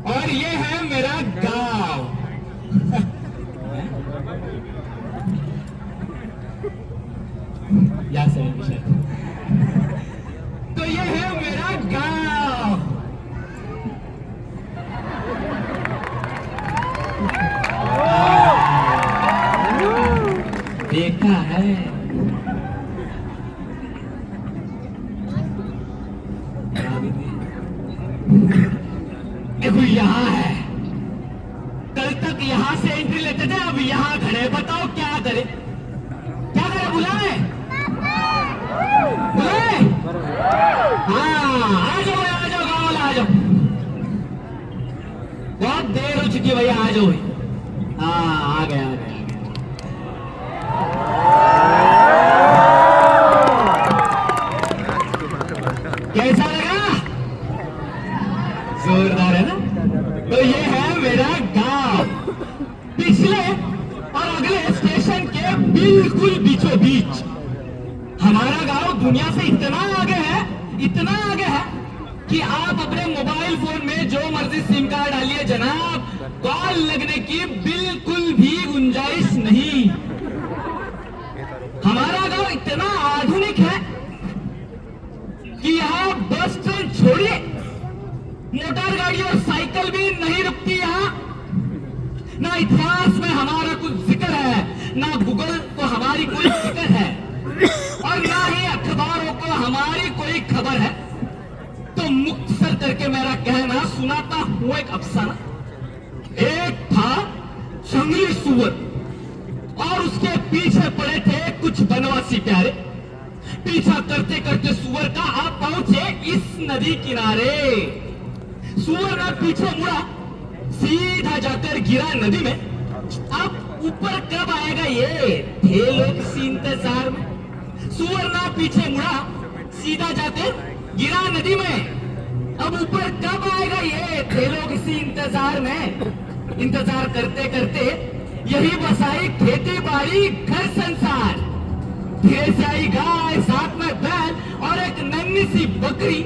और ये है मेरा गांव। या सही विषय। तो ये है मेरा गांव। देखा है देखो, यहाँ है। कल तक यहाँ से एंट्री लेते थे, अब यहाँ खड़े। बताओ क्या करे, क्या करे? बुलाए बुलाए। हाँ, आ जाओ गाँव वाला, आ जाओ। बहुत देर हो चुकी है भैया, आ जाओ। हाँ, आ गए आ गए। कैसा लगा? जोरदार है ना? तो ये है मेरा गांव, पिछले और अगले स्टेशन के बिल्कुल बीचों बीच। हमारा गांव दुनिया से इतना आगे है, इतना आगे है कि आप अपने मोबाइल फोन में जो मर्जी सिम कार्ड डालिए जनाब, कॉल लगने की बिल्कुल भी गुंजाइश नहीं। हमारा गांव इतना आधुनिक है कि यहाँ बस ट्रेन छोड़िए, मोटर गाड़ी और साइकिल भी नहीं रुकती। यहाँ ना इतिहास में हमारा कुछ जिक्र है, ना गूगल को हमारी कोई जिक्र है, और ना ही अखबारों को हमारी कोई खबर है। तो मुख्तसर करके मेरा कहना सुनाता हूं एक अफसाना। एक था जंगली सुअर और उसके पीछे पड़े थे कुछ बनवासी प्यारे। पीछा करते करते सुअर का आप पहुंचे इस नदी किनारे। सुअर ने पीछे मुड़ा, सीधा जाकर गिरा नदी में। अब ऊपर कब आएगा ये थे लोग इसी इंतजार में। सुअर ने पीछे मुड़ा, सीधा जाकर गिरा नदी में। अब ऊपर कब आएगा ये थे लोग इसी इंतजार में। इंतजार करते करते यही बसाई खेती बाड़ी घर संसार। धीरे से आई गाय, साथ में बैल और एक नन्ही सी बकरी।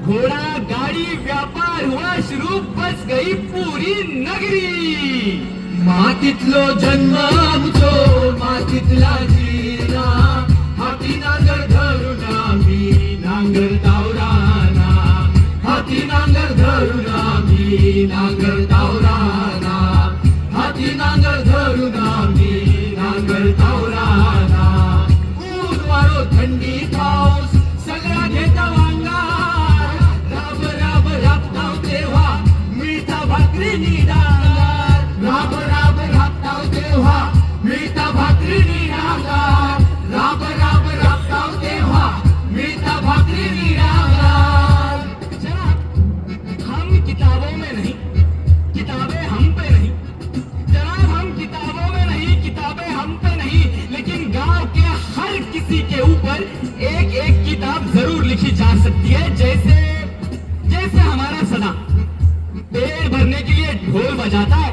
घोड़ा गाड़ी व्यापार हुआ शुरू, बस गई पूरी नगरी। मातीतलो जन्म आमचो, मातीतला जिना, हाती नांगर धरून आम्ही नांगर तावराना, हाती नांगर धरून आम्ही नांगर तावराना, हाती नांगर धरून आम्ही नांगर तावराना. ऊन वारो थंडी पाऊस सगळा घेता वांगार, राब राब राबताव तेव्हा मिळता भाकरी निडागार, राब राब राबताव तेव्हा मिळता भाकरी निडागार, राब राब राबताव तेव्हा मिळता भाकरी निडागार. जनाब हम किताबों में नहीं, किताबें हम पे नहीं। जनाब हम किताबों में नहीं, किताबें हम पे नहीं, लेकिन गांव के हर किसी के ऊपर एक एक किताब जरूर लिखी जा सकती है। जैसे जैसे हमारा सदा पेट भरने के लिए ढोल बजाता है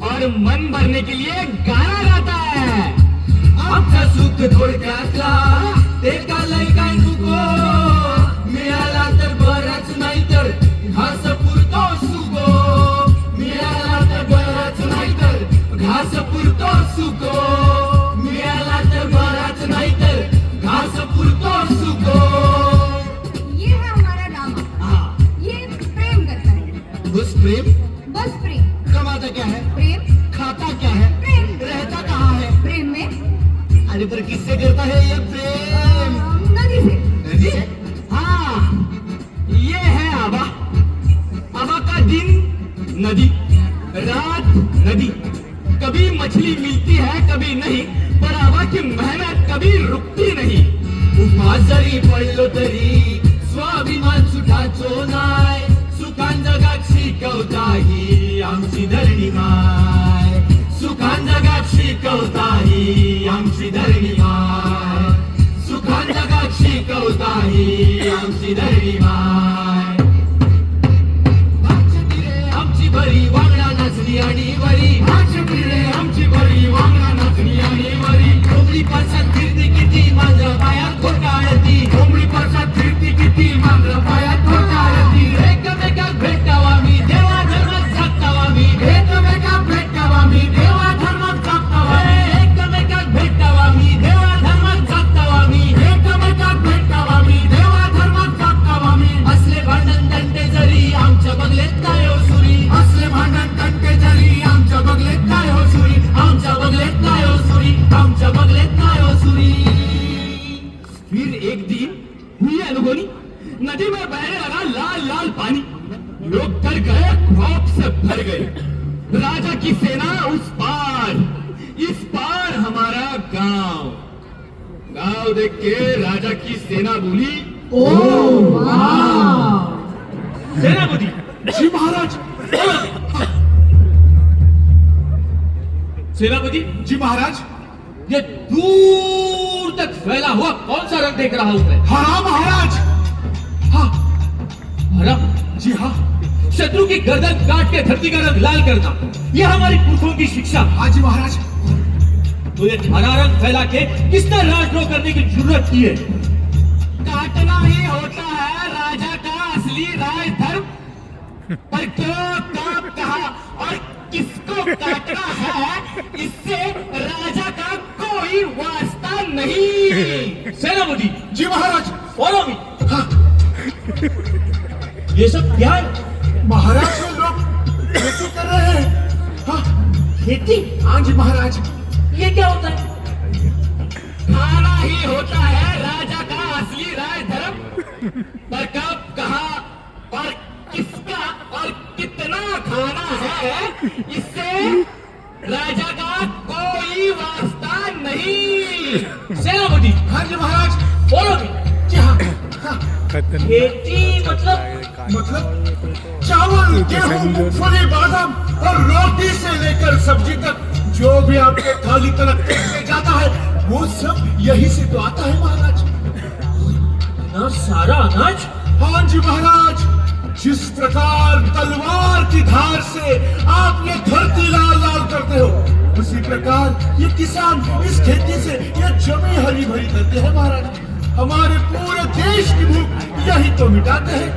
और मन भरने के लिए गाना गाता है। आमचा सुख थोडक्यातला ते कालय काय नको, मिळाला तर बराच नाही तर घास पुरतो सुको, मिळाला तर बराच नाही तर घास पुरतो सुको, मिळाला तर बराच नाही तर घास पुरतो सुको. ये है हमारा नामा। हाँ, ये प्रेम करता है, बस प्रेम। बस प्रेम। कमाता क्या है, प्रेम। खाता क्या है, प्रेम। रहता कहाँ है? प्रेम में अरे पर किससे करता है ये प्रेम? नदी से। नदी से? हाँ, ये है आबा। आबा का दिन नदी, रात नदी। कभी मछली मिलती है कभी नहीं, पर आबा की मेहनत कभी रुकती नहीं. उपास जरी पडलो तरी स्वाभिमान सुटाचो नाय, सुखान जगात शिकवता ही आमची धरणी माय, सुखान जगात शिकवता ही आमची धरणी माय, सुखान जगात शिकवता ही आमची धरणी माय. भाषती रे आमची बरी वांगडा नाचणी आणि वरी, भाषती रे आमची बरी वांगडा नाचणी आणि वरी. कोंबडी पासात फिरती किती मांजर पायात घोटाळती, कोंबडी पासात फिरती किती मांजर पायात घोटाळती. एकमेकात भेटावा मी देवा धर्मात खौफ से भर गई। राजा की सेना उस पार, इस पार हमारा गांव। गांव देख के राजा की सेना बोली, सेनापति जी महाराज। सेनापति जी महाराज। ये दूर तक फैला हुआ कौन सा रंग देख रहा हूं मैं? हरा महाराज। हाँ हरा? जी हाँ। शत्रु की गर्दन काट के धरती का रंग लाल करना, यह हमारी पुरखों की शिक्षा। हाँ जी महाराज। तो ये हरा रंग फैला के किसने राजद्रोह करने की जरूरत की है? काटना ही होता है राजा का असली राजधर्म। पर क्यों, कब, कहा और किसको काटना है, इससे राजा का कोई वास्ता नहीं। सेनापति जी महाराज। Follow me. हाँ ये सब क्या है? महाराज वो लोग खेती कर रहे हैं। हाँ खेती? हाँ जी महाराज। ये क्या होता है? खाना ही होता है राजा का असली राजधर्म। पर कब, कहा और किसका और कितना खाना है, इससे राजा का कोई वास्ता नहीं। सेनापति हाँ जी महाराज। Follow me. जी हाँ। हाँ खेती मतलब चावल, गेहूं, मूंगफली, बादाम और रोटी से लेकर सब्जी तक जो भी आपके थाली तक ले जाता है, वो सब यही से तो आता है महाराज। इतना सारा अनाज? हाँ जी महाराज। जिस प्रकार तलवार की धार से आप ये धरती लाल लाल करते हो, उसी प्रकार ये किसान इस खेती से ये जमी हरी भरी करते हैं महाराज। हमारे पूरे देश की भूख यही तो मिटाते हैं।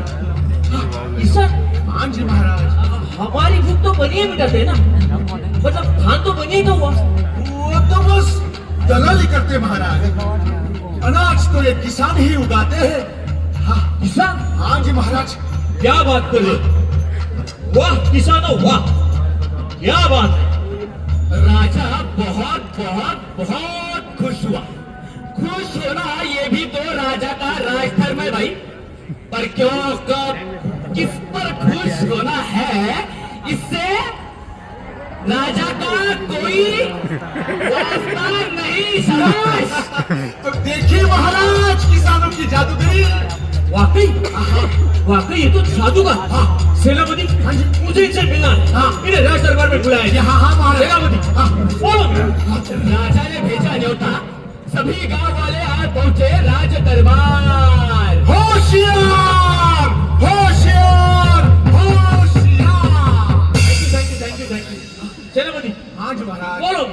किसान? हाँ जी महाराज। हमारी भूख तो बनिए मिटाते ना, मतलब धान तो बनिए का हुआ। वो तो बस दलाली करते महाराज। अनाज तो ये किसान ही उगाते हैं। हाँ किसान? हाँ जी महाराज। क्या बात कर रहे? वाह किसानों वाह, क्या बात है। राजा बहुत बहुत बहुत खुश हुआ। खुश होना ये भी तो राजा का राजधर्म है भाई। पर क्यों, कब, किस पर खुश होना है, इससे राजा का कोई वास्ता नहीं। शाबाश। तो देखिए महाराज किसानों की जादूगरी। वाकई वाकई ये तो जादू का। हाँ सेनापति, हाँ जी। मुझे इनसे मिलना है। हाँ। इन्हें राज दरबार में बुलाया। हाँ हाँ महाराज। सेनापति हाँ बोलो। राजा ने भेजा न्योता, सभी गांव वाले आ पहुंचे राज दरबार। होशियार होशियार होशियार। थैंक यू सेनापति। हाँ जी महाराज। बोलो।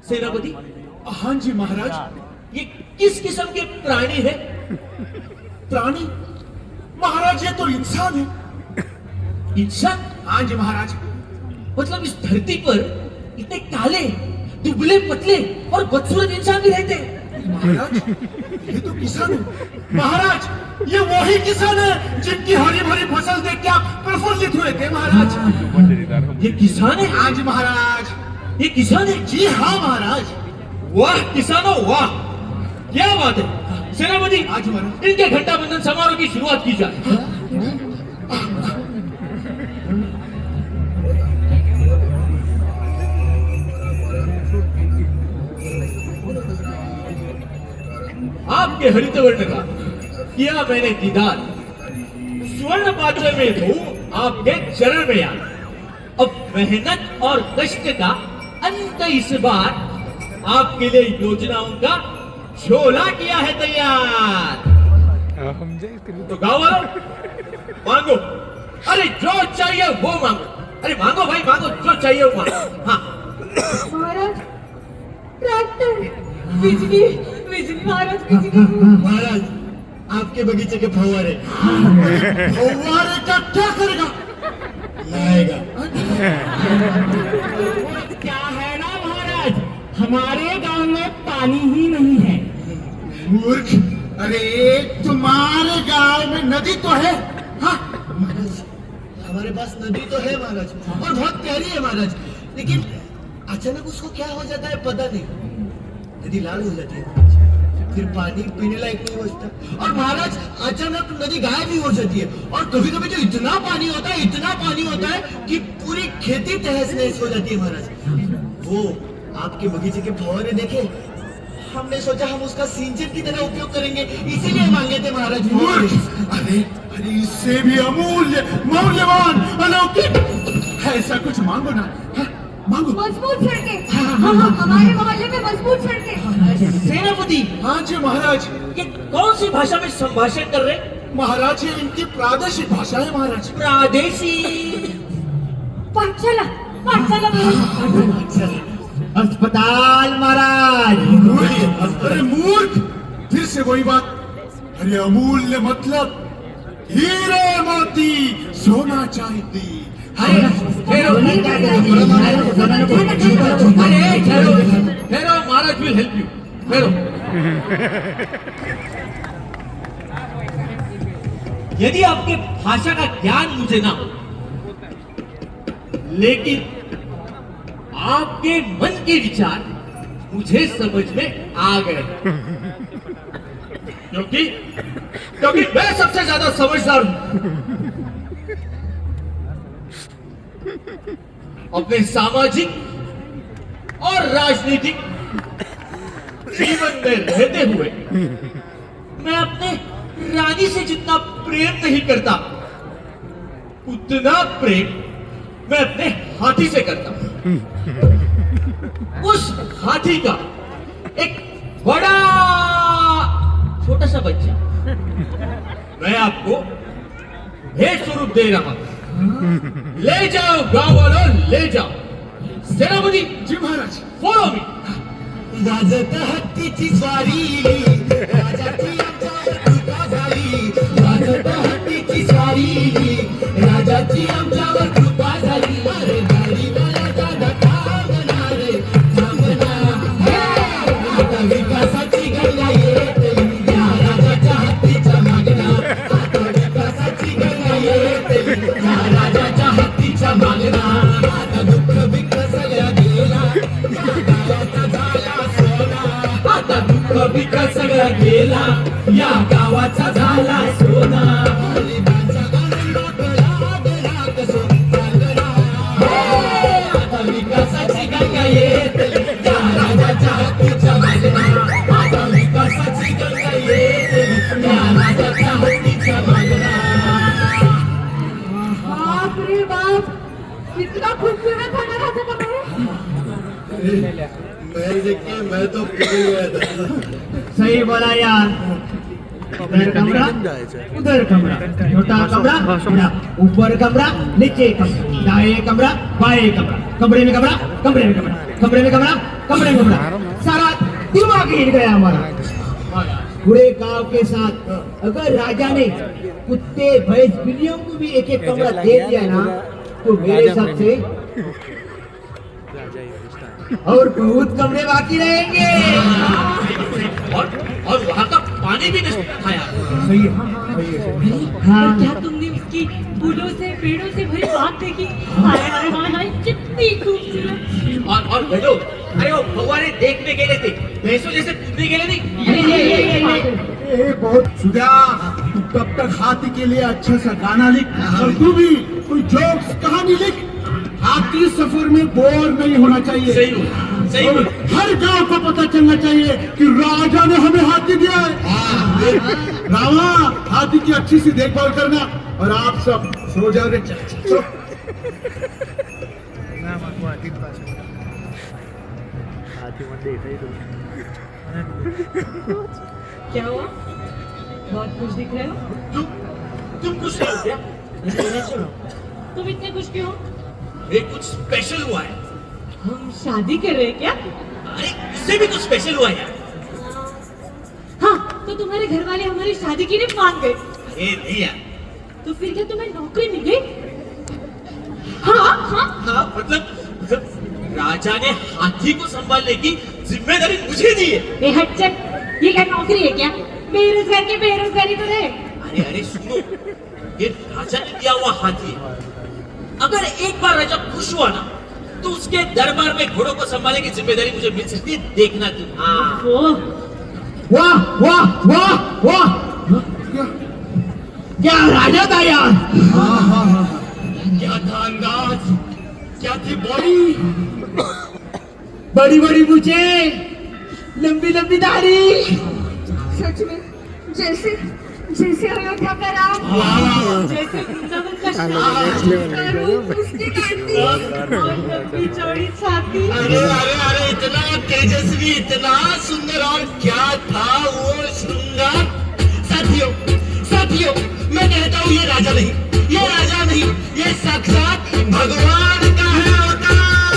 सेनापति हाँ जी महाराज। ये किस किस्म के प्राणी है? प्राणी महाराज, ये तो इंसान है। इंसान? हाँ जी महाराज। मतलब इस धरती पर इतने काले, दुबले, पतले और बदसूरत इंसान भी रहते हैं। महाराज ये तो किसान है। महाराज ये वही किसान है जिनकी हरी भरी फसल देख के आप प्रफुल्लित हुए थे महाराज। ये किसान है? हाँ जी महाराज। ये किसान है? जी हाँ महाराज। वाह किसानों वाह, क्या बात है। सेनापति हाँ जी महाराज। इनके घंटा बंधन समारोह की शुरुआत की जाए। आपके हरित वर्ण का किया मैंने दीदार, स्वर्ण पात्र में हूँ आपके चरण में आया। अब मेहनत और कष्ट का अंत इस बार आपके लिए योजनाओं का झोला किया है तैयार। तो गाँव वालों मांगो, अरे जो चाहिए वो मांगो। अरे मांगो भाई मांगो, जो चाहिए वो मांगो। हाँ महाराज ट्रैक्टर, बिजली बिजली महाराज, बिजली। महाराज आपके बगीचे के फव्वारे। फव्वारे का क्या करेगा? लाएगा। क्या है ना महाराज, हमारे गांव में पानी ही नहीं है। मूर्ख, अरे तुम्हारे गांव में नदी तो है। हाँ हमारे पास नदी तो है महाराज और बहुत प्यारी है महाराज, लेकिन अचानक उसको क्या हो जाता है पता नहीं। नदी लाल हो जाती है महाराज, फिर पानी पीने लायक नहीं बचता और महाराज अचानक नदी गायब भी हो जाती है। और कभी कभी तो इतना पानी होता है कि पूरी खेती तहस नहस हो जाती है महाराज। वो आपके बगीचे के फव्वारे देखे, हमने सोचा हम उसका सिंचन की तरह उपयोग करेंगे, इसीलिए मांगे थे महाराज। अरे अरे इससे भी अमूल्य मूल्यवान अलौकिक ऐसा कुछ मांगो ना, मांगो। मजबूत सड़कें, हाँ हमारे मोहल्ले में मजबूत सड़कें। सेनापति, हाँ जी महाराज। ये कौन सी भाषा में संभाषण कर रहे? महाराज ये इनकी प्रादेशिक भाषा है महाराज। प्रादेशिक पाठशाला महाराज। अस्पताल महाराज। अरे मूर्ख, फिर से वही बात। अरे अमूल्य मतलब हीरे मोती सोना चांदी। ठहरो, महाराज विल हेल्प यू। ठहरो। यदि आपके भाषा का ज्ञान मुझे ना हो, लेकिन आपके मन के विचार मुझे समझ में आ गए, क्योंकि मैं सबसे ज्यादा समझदार हूं। अपने सामाजिक और राजनीतिक जीवन में रहते हुए मैं अपने रानी से जितना प्रेम नहीं करता, उतना प्रेम मैं अपने हाथी से करता हूं। उस हाथी का एक बड़ा छोटा सा बच्चा मैं आपको भेंट स्वरूप दे रहा हूं। ले जाओ गांव वालों, ले जाओ। सेनापति जी महाराज। Follow me. राजत हत्तीची स्वारी, राजाची आमच्यावर कृपा झाली। राजत हत्तीची स्वारी, राजाची आमच्यावर कृपा झाली। अरे गाडीवाला दादा थांबना रे, थांबना। आता विकासाची गंगा येते, या राजाच्या हत्तीच्या मागना। आता विकासाची गंगा येते, या राजाच्या हत्तीच्या मागना। आता दुःख बिक्क सगळा गेला, या गावाचा झाला सोना। आता दुःख बिक्क सगळा गेला, या गावाचा झाला सोना। गरिबांचा आनंदात लागला कसो लागला। आता विकासाची गंगा येते, या राजाच्या हत्तीच्या मागना। आता विकासाची गंगा येते, या राजाच्या हत्तीच्या मागना। बाप रे बाप, इतना खूबसूरत खाना खाता था मैं देखिए, मैं तो पिघल गया था। सही बोला यार। इधर कमरा, उधर कमरा, छोटा कमरा, बड़ा, ऊपर कमरा, नीचे कमरा, दाएं कमरा, बाएं कमरा, कमरे में कमरा, कमरे में कमरा, कमरे में कमरा, कमरे में कमरा, सारा दिमाग हिल गया हमारा। पूरे गांव के साथ अगर राजा ने कुत्ते भैंस बिल्लियों को भी एक एक कमरा दे दिया ना, तो मेरे हिसाब से और बहुत कमरे बाकी रहेंगे। और वहां का पानी भी नहीं खाया। सही है। हाँ। क्या तुमने उसकी फूलों से पेड़ों से भरी बाग देखी? हाय हाय हाय हाय, कितनी खूबसूरत। और भेजो, अरे वो फव्वारे देखने गेले थे, भैंसों जैसे कूदने गेले नहीं। ये बहुत सुधा, तू तब तक हाथी के लिए अच्छा सा गाना लिख और तू भी कोई जोक्स कहानी लिख। हाथी सफर में बोर नहीं होना चाहिए। सही और हर गांव को पता चलना चाहिए कि राजा ने हमें हाथी दिया है। रामा, हाथी की अच्छी सी देखभाल करना और आप सब सो जाओ रे। सो। क्या हुआ? बहुत खुश दिख रहे हो। तुम कुछ नहीं हो क्या? तुम इतने खुश क्यों? ये कुछ स्पेशल हुआ है। हम शादी कर रहे हैं क्या? अरे इससे भी तो स्पेशल हुआ है। हाँ, तो तुम्हारे घर वाले हमारी शादी के लिए मान गए। अरे नहीं यार। तो फिर क्या तुम्हें नौकरी मिल गई? हाँ हाँ। हाँ मतलब राजा ने हाथी को संभालने की जिम्मेदारी मुझे दी है। ए हट चल, ये क्या नौकरी है क्या? बेरोजगार की बेरोजगारी तो रहे। अरे सुनो, ये राजा ने दिया हुआ हाथी है। अगर एक बार राजा खुश हुआ ना तो उसके दरबार में घोड़ों को संभालने की जिम्मेदारी मुझे मिल सकती है, देखना तू। हाँ वो वाह वाह वाह वाह, क्या राजा था यार, क्या था अंदाज, क्या थी बॉडी, बड़ी बड़ी मुझे, लंबी लंबी दाढ़ी, सच में जैसे जैसे अयोध्या का राम, जैसे वृंदावन का श्याम, का रूप उसकी कांति, और लंबी चौड़ी छाती। अरे अरे अरे, इतना तेजस्वी, इतना सुंदर, और क्या था वो श्रृंगार। साथियों साथियों, मैं कहता हूँ ये राजा नहीं, ये राजा नहीं, ये साक्षात भगवान का है अवतार।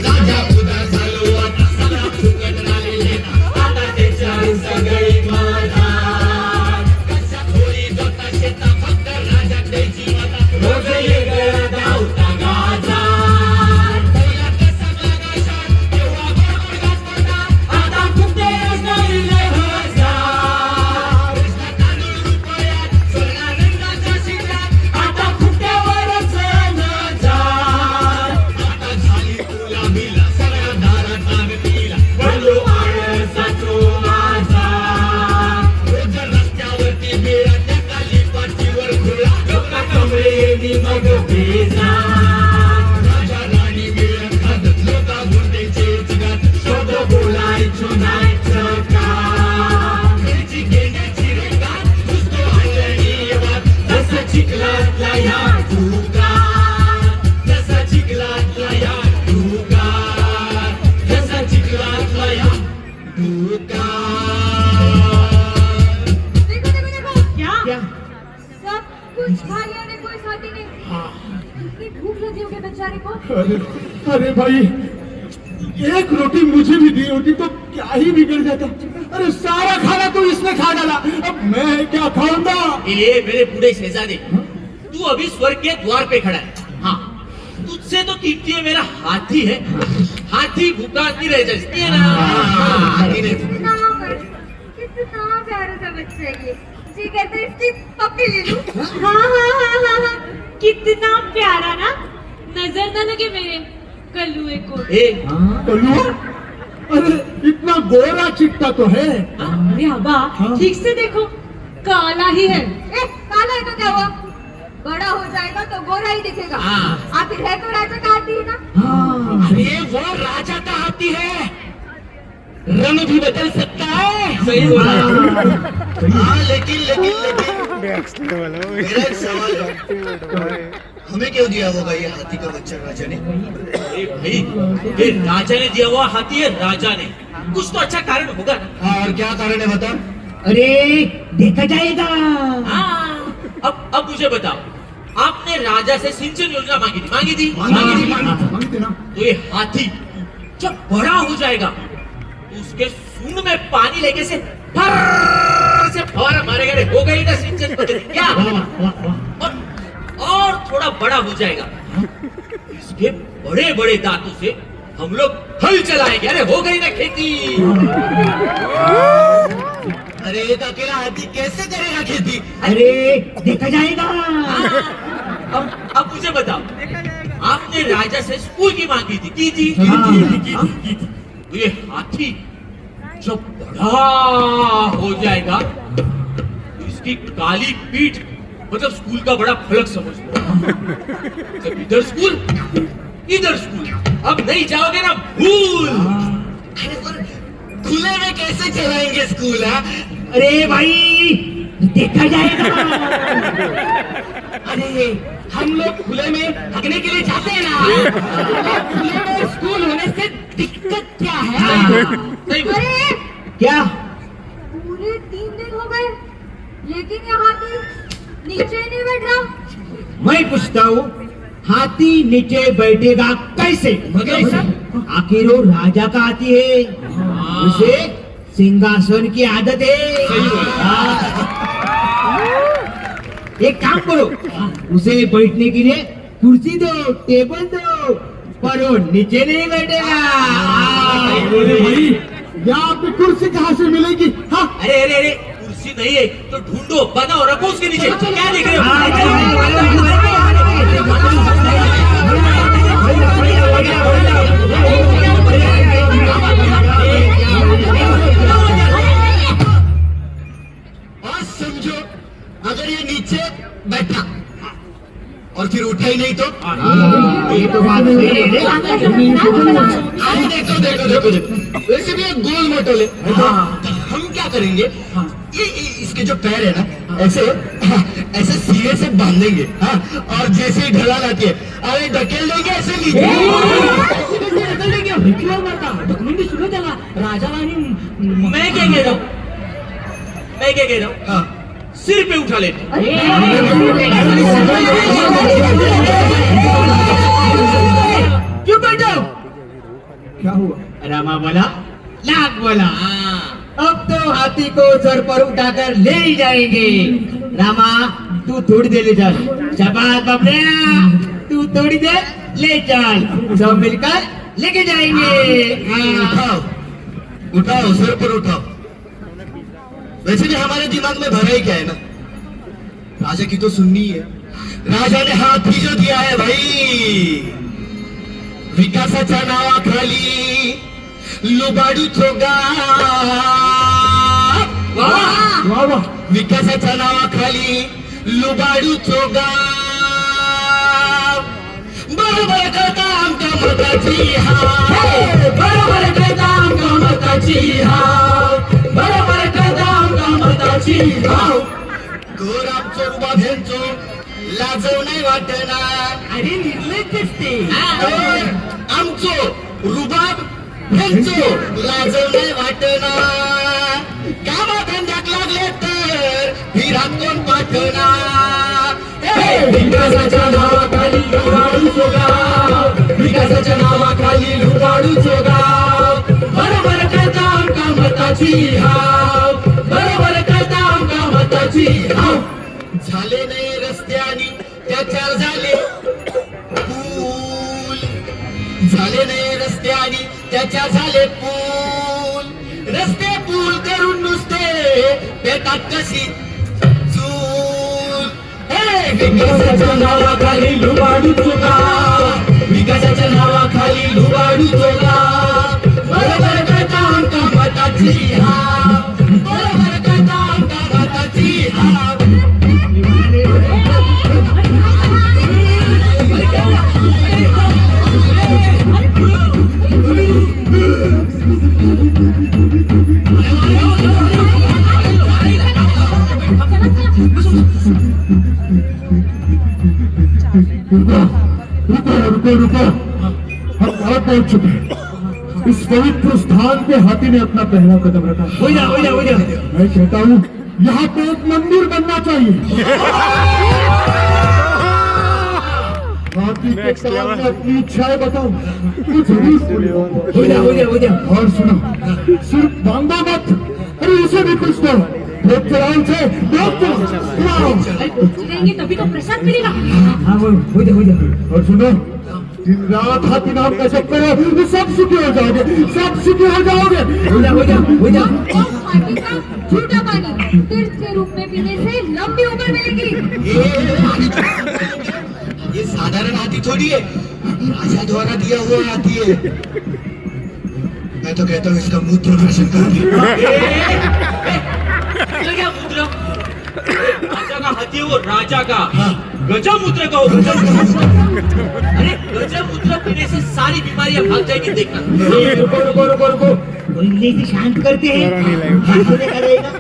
राजा खुदा झालो आता, सगळा फुकट राहिलेला, आता त्याच्या सगळी माधार। कशा थोडी जोता शेता, फक्त राजा द्यायची माता, रोज वेगळा धावता गाजार। पहिला कसा लागायचा, तेव्हा गोड गोड गाजवायचा, आता फुकटे राहिले हजार। कृष्णा तांदूळ रुपयात, सोना रंगाच्या शिंगात, आता फुकट्यावरच नजार। आता झाली तुला मिला, सगळ्या दारात नाग पिला, बंधू आळसाचो माझा। रोज रस्त्यावरती बिळा, त्या खाली पाठीवर खुळा, डोका कमरेनी मग बेजार। राजा राणी बिळा खात, लोका गुंडेचे चिगात, शब्द बोलायचो नाहीच का। घरची गेंड्याची रेंगात, नुसतो हलणी वाद, जसा चिखलातला या ढुगार, जसा चिखलातला या ढुगार, जसा चिखलातला या ढुगार। देखो देखो देखो, क्या सब कुछ खा लिया ने कोई साथी ने। कितनी भूख लगी होगी बेचारे को। अरे भाई, एक रोटी मुझे भी दी होती तो क्या ही बिगड़ जाता। अरे सारा खाना तो इसने खा डाला, अब मैं क्या खाऊंगा। ए मेरे बूढ़े शहजादे, तू अभी स्वर्ग के द्वार पे खड़ा है। हाँ, तुझसे तो कीमती है मेरा हाथी है, हाथी भूखा नहीं रह जाती है ना। हाथी नहीं। कितना प्यारा सा बच्चा है ये। जी कहते हैं इसकी पप्पी ले लूं। हाँ हाँ हाँ हाँ हाँ, कितना प्यारा ना, नजर न लगे मेरे कल्लुए को। ए कल्लू, अरे इतना गोरा चिट्टा तो है। अरे अबा, ठीक से देखो, काला ही है। ए, काला है तो क्या हुआ? बड़ा हो जाएगा तो गोरा ही दिखेगा। हाँ। आखिर है तो राजा का हाथी है ना। अरे वो राजा का हाथी है, रंग भी बदल सकता है। सही बोला। हाँ लेकिन लेकिन लेकिन मेरा एक सवाल है, हमें क्यों दिया होगा ये हाथी का बच्चा राजा ने? अरे भाई, ये राजा ने दिया हुआ हाथी है, राजा ने, कुछ तो अच्छा कारण होगा ना। हाँ, और क्या कारण है बता? अरे देखा जाएगा। हाँ, अब मुझे बताओ, आपने राजा से सिंचन योजना मांगी थी, मांगी थी, मांगी थी ना। तो ये हाथी जब बड़ा हो जाएगा तो उसके सूंड में पानी लेके से फर्र से फवारा मारेगा। रे हो गई ना सिंचन पद्धति क्या? और थोड़ा बड़ा हो जाएगा, इसके बड़े बड़े दांतों से हम लोग हल चलाएंगे। अरे हो गई ना खेती। अरे एक अकेला हाथी कैसे करेगा खेती? अरे देखा जाएगा। अब मुझे बताओ, आपने राजा से स्कूल की मांगी थी, की थी? तो ये हाथी जब बड़ा हो जाएगा तो इसकी काली पीठ मतलब स्कूल का बड़ा फलक समझ लो। जब इधर स्कूल इधर स्कूल, अब नहीं जाओगे ना भूल। अरे पर खुले में कैसे चलाएंगे स्कूल? अरे भाई देखा जाएगा। अरे हम लोग खुले में भागने के लिए जाते हैं ना, खुले में स्कूल होने से दिक्कत क्या है? सही बोला। अरे क्या? पूरे 3 दिन हो गए लेकिन ये हाथी नीचे ही नहीं बैठ रहा। मैं पूछता हूँ, हाथी नीचे बैठेगा कैसे? आखिर वो राजा का हाथी है, उसे सिंहासन की आदत है। एक काम करो, उसे बैठने के लिए कुर्सी दो, टेबल दो, पर वो नीचे नहीं बैठेगा। अरे भाई, यहाँ पे कुर्सी कहाँ से मिलेगी? हाँ, अरे अरे अरे, कुर्सी सब्जी नहीं है तो ढूंढो, बनाओ, रखो उसके नीचे। क्या देख रहे हो? और समझो अगर ये नीचे बैठा और फिर उठा ही नहीं तो ये तो बात सही है रे। अरे देखो देखो देखो देखो, वैसे भी ये गोल मोटल है। तो हम क्या करेंगे, ये इसके जो पैर है ना, ऐसे ऐसे सीधे से बांधेंगे, हाँ, और जैसे ही ढलान आती है अरे ढकेल देंगे ऐसे नीचे। मैं क्या कह रहा हूँ, मैं क्या कह रहा हूँ, हाँ, सिर पे उठा लेते। चुप बैठो। क्या हुआ? रामा बोला, लाख बोला। अब तो हाथी को सर पर उठाकर ले ही जाएंगे। रामा तू थोड़ी देर ले चल। शाबाश बबलिया, तू थोड़ी देर ले चल, सब मिलकर लेके जाएंगे। उठाओ उठाओ, सर पर उठाओ। वैसे भी हमारे दिमाग में भरा ही क्या है ना, राजा की तो सुननी है। राजा ने हाथी जो दिया है भाई, विकासाच्या नावाखाली लुबाडूचो गाव। वाह वाह। विकासाच्या नावाखाली लुबाडूचो गाव। बरोबर करता आमच्या मताची हाव, बरोबर करता आमच्या मताची हाव, बरोबर करता आमच्या मताची हाव। घर आमचो रुबाब ह्यांचो लाजव नाही वाटना। अरे निर्लज्ज दिसते। आमचो रुबाब ह्यांचो लाजव नाही वाटना। कामाधंद्यात लागले तर फिरात कोण पाठना। विकासाच्या नावाखाली लुबाडूचो गाव, विकासाच्या नावाखाली लुबाडूचो गाव। बरोबर करता आमका मताची हाव, बरोबर करता आमका मताची हाव। झाले नाही रस्त्यानी त्याच्यावर झाले पूल, झाले नाही रस्त्यानी त्याच्या झाले पूल। रस्ते पूल करून नुसते पेटात कशी चूल। विकासाच्या नावाखाली लुबाडूचो गाव, विकासाच्या नावाखाली लुबाडूचो गाव। बरोबर करता आमका मताची हाव, बरोबर करता आमका मताची हाव। रुको रुको, हम वहां पहुंच चुके हैं। इस पवित्र स्थान पे हाथी ने अपना पहला कदम रखा। हो जा हो जा हो जा। मैं कहता हूँ यहाँ पे एक मंदिर बनना चाहिए। हाथी के सामने अपनी इच्छाएं बताओ, वो जरूर पूरी होंगी। हो जा हो जा हो जा। और सुनो, सिर्फ मांगो मत, अरे उसे भी कुछ दो। लोग चलाओ से चिढ़ेंगे तभी तो प्रसाद मिलेगा। हाँ हो जा हो जा। और सुनो, दिन रात हाथी नाम का जप करो तो सब सुखी हो जाओगे, सब सुखी हो जाओगे। हो जा हो जा हो जा। और हाथी का झूठा पानी तीर्थ के रूप में पीने से लंबी उम्र मिलेगी। ये साधारण हाथी थोड़ी है, राजा द्वारा दिया हुआ हाथी है। मैं तो कहता हूँ इसका मूत्र दर्शन कर क्या मुद्रा? राजा का हाथी है वो, राजा का। गजमूत्र का हो, अरे गजमूत्र पीने से सारी बीमारियां भाग जाएगी, देखना। रुको रुको रुको रुको, पहले से शांत करते हैं। हाथी देखा रहेगा।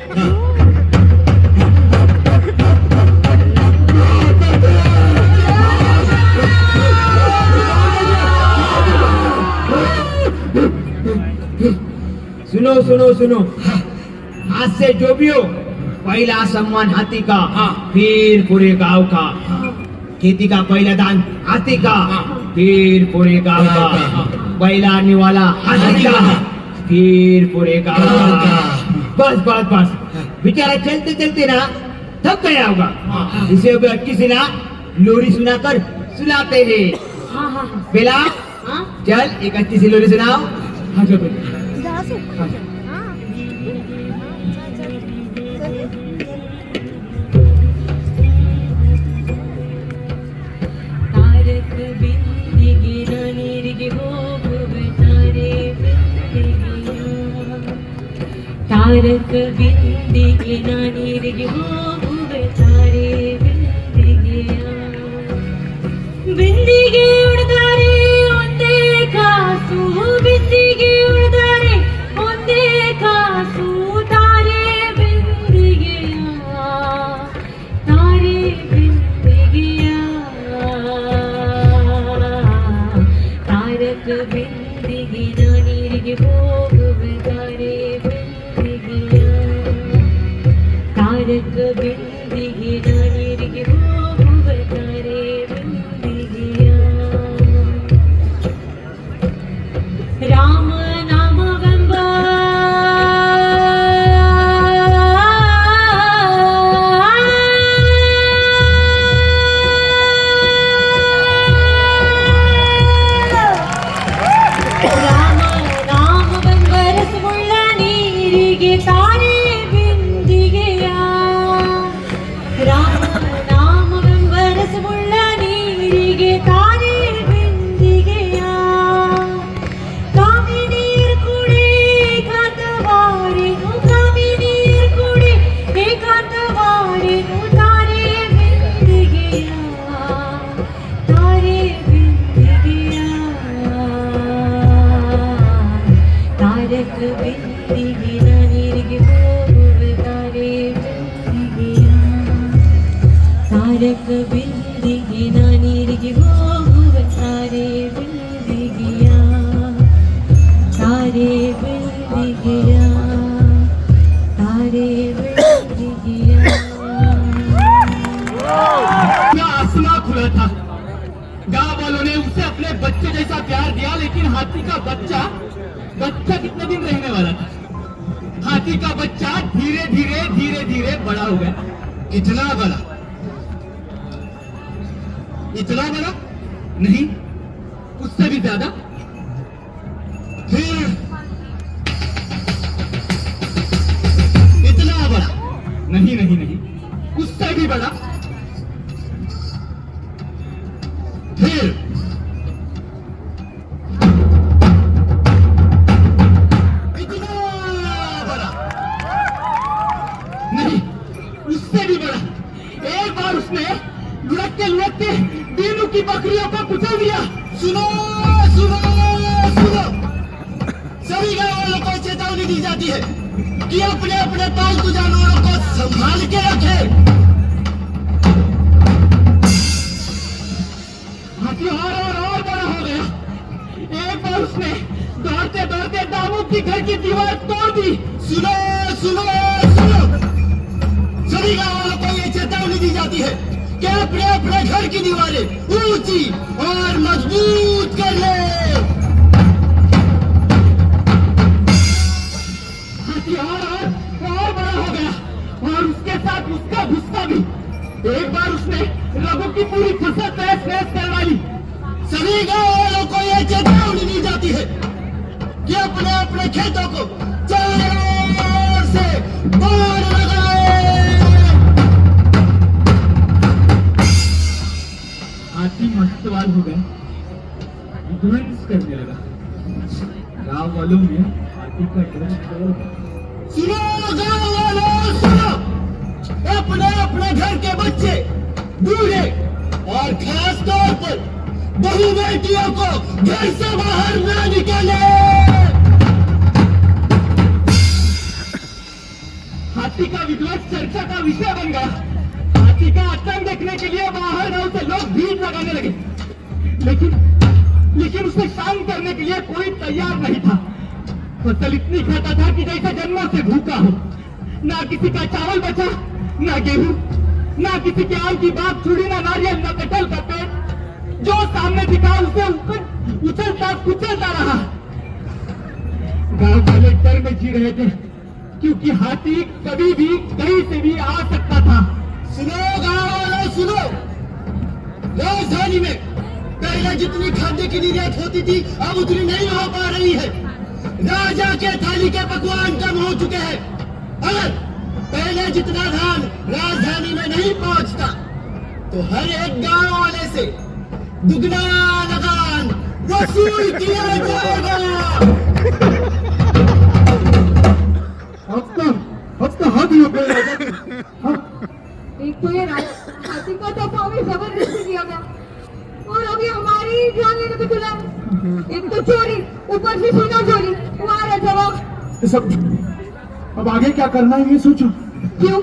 सुनो सुनो सुनो, आज से जो भी हो, पहला सम्मान हाथी का, फिर पूरे गांव का। खेती का पहला दान हाथी का, फिर पूरे गांव का। पहला आने वाला हाथी का, फिर पूरे गांव का। बस बस बस, बेचारा चलते चलते ना थक गया होगा, इसे अब किसी ना लोरी सुनाकर सुलाते हैं। हाँ हाँ हाँ। बेला हाँ? चल एक अच्छी सी लोरी सुनाओ। हाँ चलो। जहाँ से हाँ। ತಾರಕ ಬಿಂದಿಗೆ ನಾನೀರಿಗೆ ಹೋಗುವೆ ತಾರೆ ಬಿಂದಿಗೆಯ ಬಿಂದಿಗೆ ಉಳಿದರೆ ಒಂದೇ ಕಾಸು ಬಿಂದಿಗೆ ಉಳಿದರೆ ಒಂದೇ ಕಾಸು ತಾರೆ ಬಿಂದಿಗೆಯ ತಾರೆ ಬಿಂದಿಗೆಯ ತಾರಕ ಬಿಂದಿಗೆ ನಾನೀರಿಗೆ ಹೋಗುವೆ ತಾರೆ ಬಿಂದಿಗೆಯ ತಾರಕ ಬಿಂದಿಗೆ ನಾನೀರಿಗೆ ಹೋಗುವೆ ತಾರೆ ಬಿಂದಿಗೆಯ ರಾಮ ನಾಮವೆಂಬ ರಾಮ ನಾಮವೆಂಬ ರಸಗುಳ್ಳ ನೀರಿಗೆ ತಾರೆ ಬಿಂದಿಗೆಯ ರಾಮ ನಾಮವೆಂಬ ರಸಗುಳ್ಳ ನೀರಿಗೆ ತಾರೆ ಬಿಂದಿಗೆಯ ಕಾವಿ ನೀರು ಕುಡಿ ಏಕಾಂತವಾರೆನು ಕಾವಿ ನೀರು ಕುಡಿ ಏಕಾಂತವಾರೆನು ತಾರೆ ಬಿಂದಿಗೆಯ ತಾರೆ ಬಿಂದಿಗೆಯ ತಾರಕ ಬಿಂದಿಗೆ ನಾನೀರಿಗೆ ಹೋಗುವೆ ತಾರೆ ಬಿಂದಿಗೆಯ ತಾರಕ ಬಿಂದಿಗೆ ನಾನೀರಿಗೆ ಹೋಗುವೆ ತಾರೆ ಬಿಂದಿಗೆಯ ತಾರೆ ಬಿಂದಿಗೆಯ ತಾರೆ ಬಿಂದಿಗೆಯ में आसमां खुला था। गांव वालों ने उसे अपने बच्चे जैसा प्यार दिया, लेकिन हाथी का बच्चा कितने दिन रहने वाला था। हाथी का बच्चा धीरे धीरे धीरे धीरे बड़ा हो गया। इतना बड़ा नहीं, उससे भी ज्यादा। फिर इतना बड़ा नहीं नहीं नहीं, उससे भी बड़ा। फिर इतना बड़ा नहीं, उससे भी बड़ा। एक बार उसने लुढ़कते दीनू की बकरियों को कुचल दिया। सुनो सुनो सुनो, सभी गाँव वालों को चेतावनी दी जाती है कि अपने अपने पालतू जानवरों को संभाल के रखे। हाथी और बड़ा हो गया। एक बार उसने दौड़ते दौड़ते दामू की घर की दीवार तोड़ दी। सुनो सुनो सुनो, सभी गाँव वालों को ये चेतावनी दी जाती है कि अपने अपने घर की दीवारें ऊंची और मजबूत कर ले। हाथी और बड़ा हो गया, और उसके साथ उसका गुस्सा भी। एक बार उसने रघु की पूरी फसल तहस करवा ली। सभी गाँव वालों को ये चेतावनी दी जाती है कि अपने अपने खेतों को चारों ओर से बाढ़ लगाए। हाथी मस्तवाल हो गया, ध्वंस करने लगा। गांव वालों में हाथी का डर हो गया। सुनो गाँव वालों सुनो, अपने अपने घर के बच्चे, बूढ़े और खास तौर पर बहू बेटियों को घर से बाहर न निकाले। हाथी का विध्वंस चर्चा का विषय बन गया। हाथी का आतंक देखने के लिए बाहर गांव से लोग भीड़ लगाने लगे, लेकिन उसे शांत करने के लिए कोई तैयार नहीं था। फसल इतनी खाता था कि जैसे जन्मों से भूखा हो। ना किसी का चावल बचा, ना गेहूं, ना किसी के आम की बात छुड़ी, ना नारियल, ना कटहल का पेड़। जो सामने दिखा उसे उछलता कुचलता रहा। गांव वाले डर में जी रहे थे, क्योंकि हाथी कभी भी कहीं से भी आ सकता था। सुनो गाँव वालों सुनो, राजधानी में पहले जितनी खाद्य की निर्यात होती थी अब उतनी नहीं हो पा रही है। राजा के थाली के पकवान कम हो चुके हैं। अगर पहले जितना धान राजधानी में नहीं पहुंचता तो हर एक गांव वाले से दुगना लगान वसूल किया जाएगा। अब तो हो गए राजा? हाँ? एक तो ये हाथी का तो हमें जबरदस्ती दिया गया और अभी हमारी जान लेने पे तुला है। एक तो चोरी, ऊपर से सीना चोरी, तुम्हारा जवाब। ये सब अब आगे क्या करना है ये सोचो। क्यों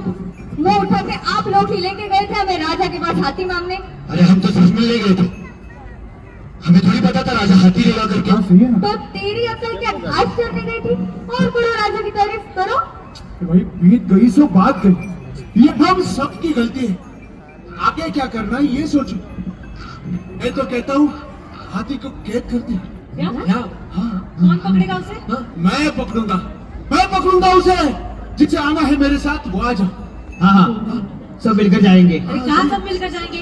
मुंह उठा के आप लोग ही लेके गए थे हमें राजा के पास हाथी मांगने? अरे हम तो सच में ले गए थे, हमें थोड़ी पता था राजा हाथी लेगा करके। हाँ सही है ना। तो तेरी अकल क्या घास चढ़ने गई थी? और बोलो राजा की तारीफ करो। भाई बीत गई सो बात गई, ये हम सबकी गलती है। आगे क्या करना है ये सोचो। मैं तो कहता हूँ हाथी को कैद कर दे। क्या? हाँ कौन पकड़ेगा उसे? मैं पकड़ूंगा उसे। जिसे आना है मेरे साथ वो आ जाओ। हाँ हाँ सब मिलकर जाएंगे। अरे कहाँ सब मिलकर जाएंगे?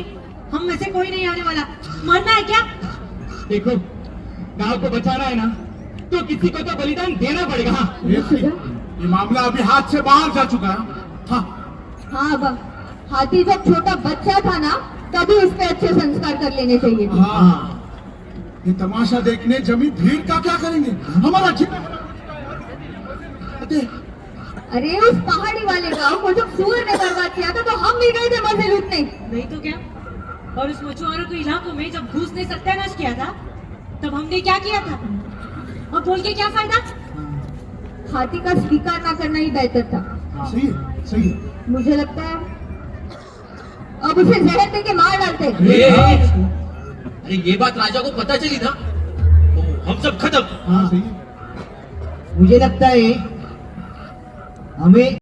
हम में से कोई नहीं आने वाला। मरना है क्या? देखो गांव को बचाना है ना तो किसी को तो बलिदान देना पड़ेगा। हाँ ये मामला अभी हाथ से बाहर जा चुका है। हाँ हाँ अब हाथी जब छोटा बच्चा था ना तभी उस पे अच्छे संस्कार कर लेने चाहिए थे। हाँ ये तमाशा देखने जमी भीड़ का क्या करेंगे? हमारा अरे उस पहाड़ी वाले गांव को जब सुअर ने बर्बाद किया था तो हम भी गए थे मजे लूटने। नहीं तो क्या? और उस मछुआरों के इलाकों में जब घूस ने सत्यानाश किया था तब हमने क्या किया था? और बोल के क्या फायदा? हाथी का स्वीकार ना करना ही बेहतर था। सही है। मुझे लगता है अब उसे जहर दे के मार डालते। अरे ये बात राजा को पता चली ना तो हम सब खत्म। हाँ सही है। मुझे लगता है हमें